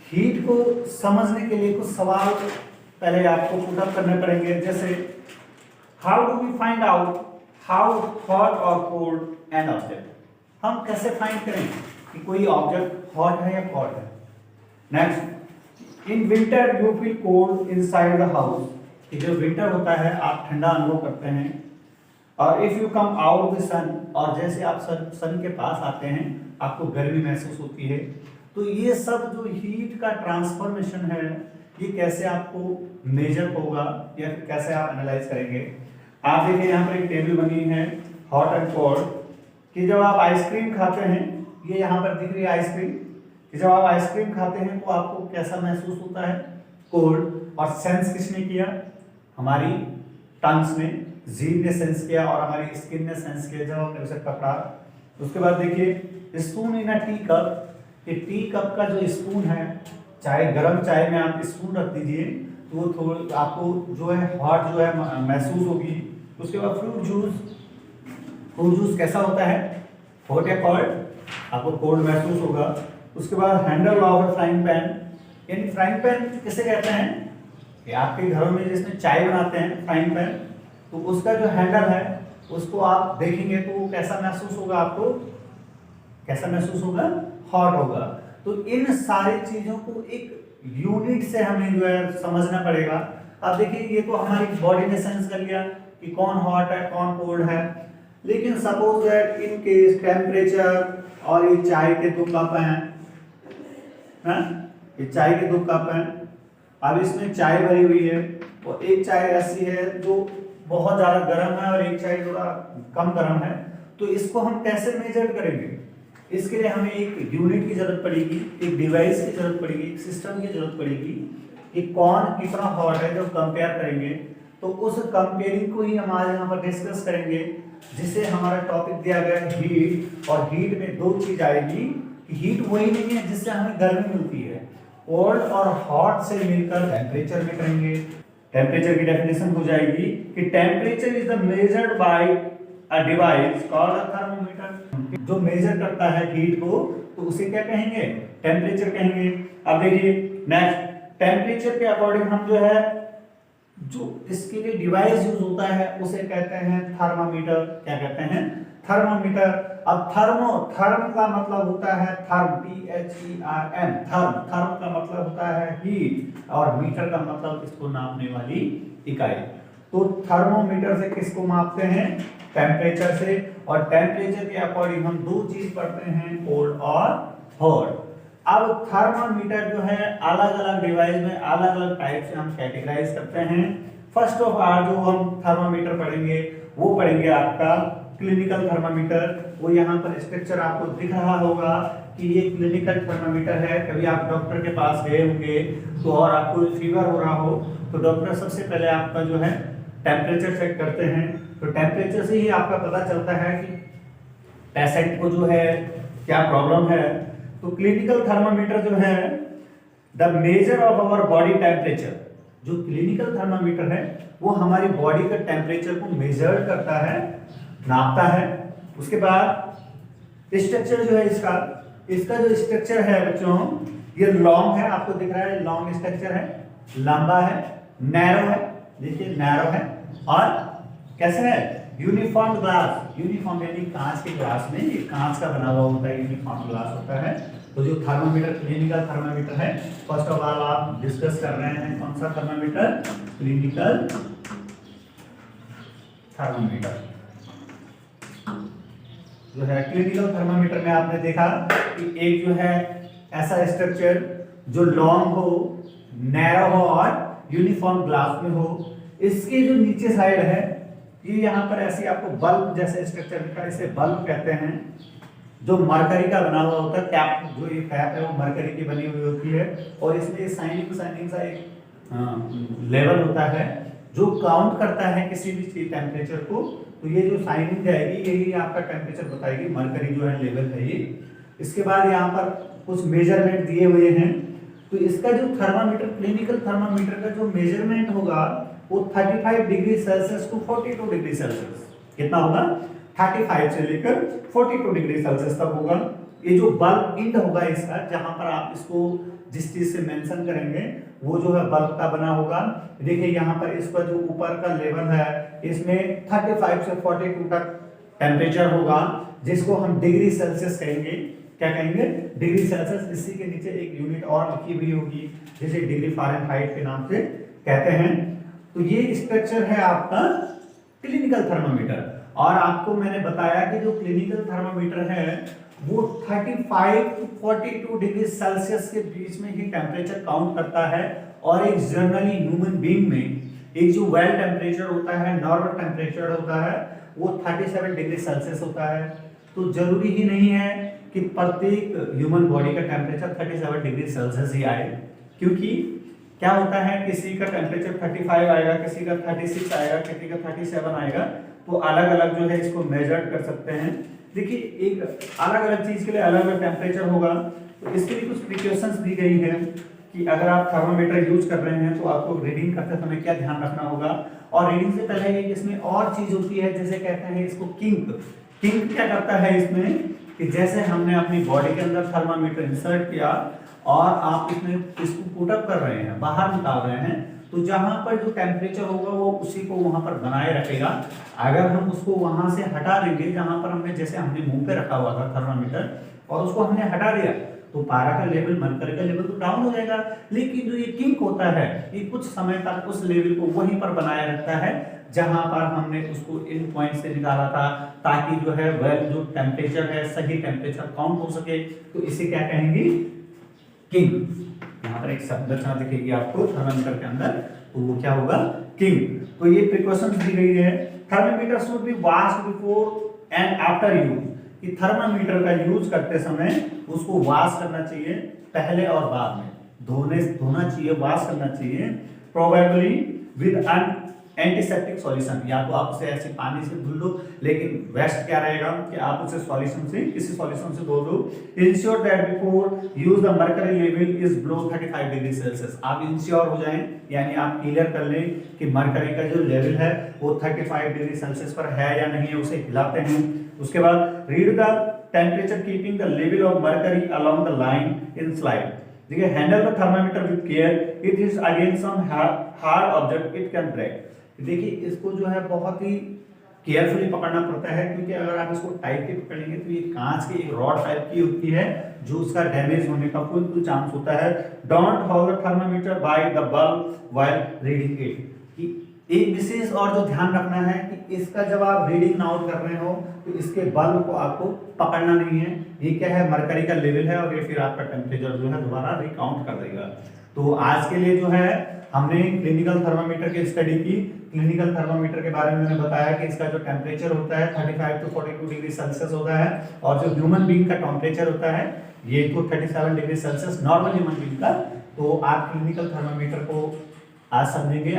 Heat को समझने के लिए कुछ सवाल पहले आपको पुट अप करने पड़ेंगे, जैसे how do we find out how hot और कोल्ड एन ऑब्जेक्ट। हम कैसे फाइंड करें कि कोई ऑब्जेक्ट हॉट है या कोल्ड है। Next, in winter you feel cold inside the house, कि जो विंटर होता है आप ठंडा अनुभव करते हैं। और if you come out the sun, और जैसे आप सन के पास आते हैं आपको गर्मी महसूस होती है। तो ये सब जो हीट का ट्रांसफॉर्मेशन है ये कैसे आपको मेजर होगा या फिर कैसे आप एनालाइज करेंगे। आप देखिए यहाँ पर एक टेबल बनी है हॉट एंड कोल्ड, कि जब आप आइसक्रीम खाते हैं, ये यहाँ पर दिख रही है आइसक्रीम, कि जब आप आइसक्रीम खाते हैं तो आपको कैसा महसूस होता है, कोल्ड। और सेंस किसने किया, हमारी टंग्स ने, जीभ ने सेंस किया और हमारी स्किन ने सेंस किया जब हमने उसे पकड़ा। उसके बाद देखिए spoon in a tea cup, कि टी कप का जो स्पून है, चाहे गर्म चाय में आप स्पून रख दीजिए तो वो थोड़ा आपको जो है हॉट जो है महसूस होगी। उसके बाद फ्रूट जूस कैसा होता है, हॉट या कोल्ड, आपको कोल्ड महसूस होगा। उसके बाद हैंडल ऑफ फ्राइंग पैन, यानी फ्राइंग पैन किसे कहते हैं कि आपके घरों में जिसमें चाय बनाते हैं फ्राइंग पैन, तो उसका जो हैंडल है उसको आप देखेंगे तो वो कैसा महसूस होगा, आपको कैसा महसूस होगा, हॉट होगा। तो इन सारी चीजों को एक यूनिट से हमें जो है समझना पड़ेगा। अब देखिए ये तो हमारी बॉडी ने सेंस कर लिया कि कौन हॉट है कौन कोल्ड है, लेकिन suppose that in case temperature, और ये चाय के 2 कप हैं, ये चाय के 2 कप हैं। अब इसमें चाय भरी हुई है और एक चाय ऐसी है जो बहुत ज्यादा गर्म है और एक चाय थोड़ा कम गर्म है। तो इसको हम कैसे मेजर करेंगे, इसके लिए हमें एक यूनिट की जरूरत पड़ेगी, एक डिवाइस की जरूरत पड़ेगी, एक सिस्टम की जरूरत पड़ेगी कि कौन कितना हॉट है। जब कंपेयर करेंगे तो उस कंपेयरिंग को ही हम आज यहाँ पर डिस्कस करेंगे, जिसे हमारा टॉपिक दिया गया है हीट। और हीट में 2 चीज आएगी, हीट वही नहीं है जिससे हमें गर्मी मिलती है, कोल्ड और हॉट से मिलकर टेम्परेचर में करेंगे। टेम्परेचर की डेफिनेशन हो जाएगी कि temperature is the measured by a device called a thermometer. जो मेजर करता है हीट को तो उसे क्या कहेंगे, टेम्परेचर कहेंगे। अब देखिए नेक्स्ट, टेम्परेचर के अकॉर्डिंग हम जो है जो इसके लिए डिवाइस यूज होता है उसे कहते हैं थर्मामीटर। क्या कहते हैं, थर्मामीटर। अब थर्म का मतलब होता है थर्म, THERM, थर्म का मतलब होता है हीट, और मीटर का मतलब इसको नापने वाली इकाई। तो थर्मोमीटर से किसको मापते हैं, टेम्परेचर से। और टेम्परेचर के अकॉर्डिंग हम 2 चीज पढ़ते हैं, कोल्ड और हॉट। अब थर्मामीटर जो है अलग अलग डिवाइस में अलग अलग टाइप से हम कैटेगराइज करते हैं। फर्स्ट ऑफ ऑल जो हम थर्मामीटर पढ़ेंगे वो पढ़ेंगे आपका क्लिनिकल थर्मामीटर। वो यहाँ पर स्ट्रक्चर आपको दिख रहा होगा कि ये क्लिनिकल थर्मामीटर है। कभी आप डॉक्टर के पास गए होंगे तो और आपको फीवर हो रहा हो तो डॉक्टर सबसे पहले आपका जो है टेम्परेचर चेक करते हैं। तो टेम्परेचर से ही आपका पता चलता है कि पेशेंट को जो है क्या प्रॉब्लम है। तो क्लिनिकल थर्मामीटर जो है the measure of our body temperature, जो क्लिनिकल थर्मामीटर है वो हमारी बॉडी का टेम्परेचर को मेजर करता है, नापता है। उसके बाद स्ट्रक्चर जो है इसका जो स्ट्रक्चर है बच्चों, ये लॉन्ग है, आपको दिख रहा है लॉन्ग स्ट्रक्चर है, लंबा है, नैरो है, देखिए नैरो है, और कैसे है, यूनिफॉर्म ग्लास। यूनिफॉर्म यानी कांच के ग्लास में, ये कांच का बना हुआ होता है, यूनिफॉर्म ग्लास होता है। तो जो थर्मामीटर क्लिनिकल थर्मामीटर है, फर्स्ट ऑफ ऑल आप डिस्कस कर रहे हैं कौन सा थर्मामीटर, क्लिनिकल थर्मामीटर जो है। क्लिनिकल थर्मामीटर में आपने देखा कि एक जो है ऐसा स्ट्रक्चर जो लॉन्ग हो, नैरो हो और यूनिफॉर्म ग्लास में हो। इसके जो नीचे साइड है ये यहाँ पर ऐसी आपको बल्ब जैसे स्ट्रक्चर दिखा, इसे बल्ब कहते हैं, जो मरकरी का बना हुआ होता है। कैप, जो ये कैप है वो मरकरी की बनी हुई होती है और इसमें साइनिंग सा एक लेवल होता है जो काउंट करता है किसी भी चीज टेम्परेचर को। तो ये जो साइनिंग जाएगी यही आपका टेम्परेचर बताएगी, मरकरी जो है लेवल है ये। इसके बाद यहाँ पर कुछ मेजरमेंट दिए हुए हैं। तो इसका जो थर्मामीटर, क्लिनिकल थर्मामीटर का जो मेजरमेंट होगा वो 35 degree Celsius to 42 degree Celsius, कितना होगा, 35 से लेकर 42 डिग्री सेल्सियस तक होगा। ये जो बल्ब इंड होगा इसका, जहां पर आप इसको जिस चीज से मेंशन करेंगे वो जो है बल्ब का बना होगा। देखिए यहाँ पर इसका जो ऊपर का लेवल है इसमें 35 से 42 तक टेम्परेचर होगा, जिसको हम डिग्री सेल्सियस कहेंगे। क्या कहेंगे? Degree Celsius. इसी के नीचे एक यूनिट और लिखी हुई होगी जिसे डिग्री फ़ारेनहाइट के नाम से कहते हैं। तो ये स्ट्रक्चर है आपका क्लिनिकल थर्मामीटर। और आपको मैंने बताया कि जो क्लिनिकल थर्मामीटर है वो 35 to 42 डिग्री सेल्सियस के बीच में ही टेम्परेचर काउंट करता है। और एक जनरली ह्यूमन बीइंग में एक जो वेल टेम्परेचर होता है, नॉर्मल टेम्परेचर होता है, वो 37 डिग्री सेल्सियस होता है। तो जरूरी ही नहीं है कि प्रत्येक ह्यूमन बॉडी का टेम्परेचर 37 डिग्री सेल्सियस ही आए, क्योंकि क्या होता है किसी का टेम्परेचर 35 आएगा, किसी का 36 आएगा, किसी का 37 आएगा। तो अलग अलग जो है इसको मेजर कर सकते हैं। देखिए एक अलग अलग चीज के लिए अलग अलग टेम्परेचर होगा। तो इसके लिए कुछ प्रिकॉशंस दी गई है कि अगर आप थर्मामीटर यूज कर रहे हैं तो आपको रीडिंग करते समय क्या ध्यान रखना होगा। और रीडिंग से पहले इसमें और चीज होती है, जैसे कहते हैं इसको किंक। किंक क्या करता है इसमें कि जैसे हमने अपनी बॉडी के अंदर थर्मामीटर इंसर्ट किया और आप इसमें इसको पुट अप कर रहे हैं, बाहर निकाल रहे हैं, तो जहां पर जो टेम्परेचर होगा वो उसी को वहां पर बनाए रखेगा। अगर हम उसको वहां से हटा देंगे जहां पर हमने, जैसे हमने मुंह पे रखा हुआ था थर्मामीटर और उसको हमने हटा दिया, तो पारा का लेवल, मरकरी का लेवल तो डाउन हो जाएगा। लेकिन जो ये किंक होता है ये कुछ समय तक उस लेवल को वहीं पर बनाए रखता है जहां पर हमने उसको इन पॉइंट से निकाला था, ताकि जो है वेल जो टेम्परेचर है सही टेम्परेचर काउंट हो सके। तो इसे क्या कहेंगे? किंग। यहाँ पर एक संरचना दिखेगी आपको थर्मामीटर के अंदर, तो वो क्या होगा? किंग। तो ये प्रिकॉशंस दी गई है। Thermometer should be washed before and after use. कि थर्मामीटर का यूज करते समय उसको वॉश करना चाहिए, पहले और बाद में धोना चाहिए, वॉश करना चाहिए। प्रोबेबली विद एंटीसेप्टिक सॉल्यूशन, या तो आप उसे ऐसे पानी से धुल लो, लेकिन बेस्ट क्या रहेगा कि आप उसे सॉल्यूशन से, किसी सॉल्यूशन से धो लो। Ensure that before use the mercury level is below 35 degree Celsius. आप इंश्योर हो जाएं, यानी आप क्लियर कर लें कि मर्करी का जो लेवल है वो 35 डिग्री सेल्सियस पर है या नहीं है, उसे हिलाते हैं। उसके बाद read the temperature keeping the level of mercury along the line in slide. देखिए, handle the thermometer with care, it is against some hard object it can break. देखिए इसको जो है बहुत ही केयरफुली पकड़ना पड़ता है, क्योंकि अगर आप इसको टाइट के पकड़ेंगे तो ये कांच की एक रॉड टाइप की होती है जो उसका डैमेज होने का कोई चांस होता है। Don't hold the thermometer by the bulb while reading it. एक विशेष और जो ध्यान रखना है कि इसका जब आप रीडिंग आउट कर रहे हो तो इसके बल्ब को आपको पकड़ना नहीं है। ये क्या है? मरकरी का लेवल है और ये फिर आपका टेम्परेचर जो है दोबारा रिकाउंट कर देगा। तो आज के लिए जो है हमने क्लिनिकल थर्मामीटर की स्टडी की। क्लिनिकल थर्मामीटर के बारे में मैंने बताया कि इसका जो टेम्परेचर होता है 35 to 42 डिग्री सेल्सियस होता है, और जो ह्यूमन बीइंग का टेम्परेचर होता है ये तो 37 degree Celsius normal human being का। तो आप क्लिनिकल थर्मामीटर को आज समझेंगे।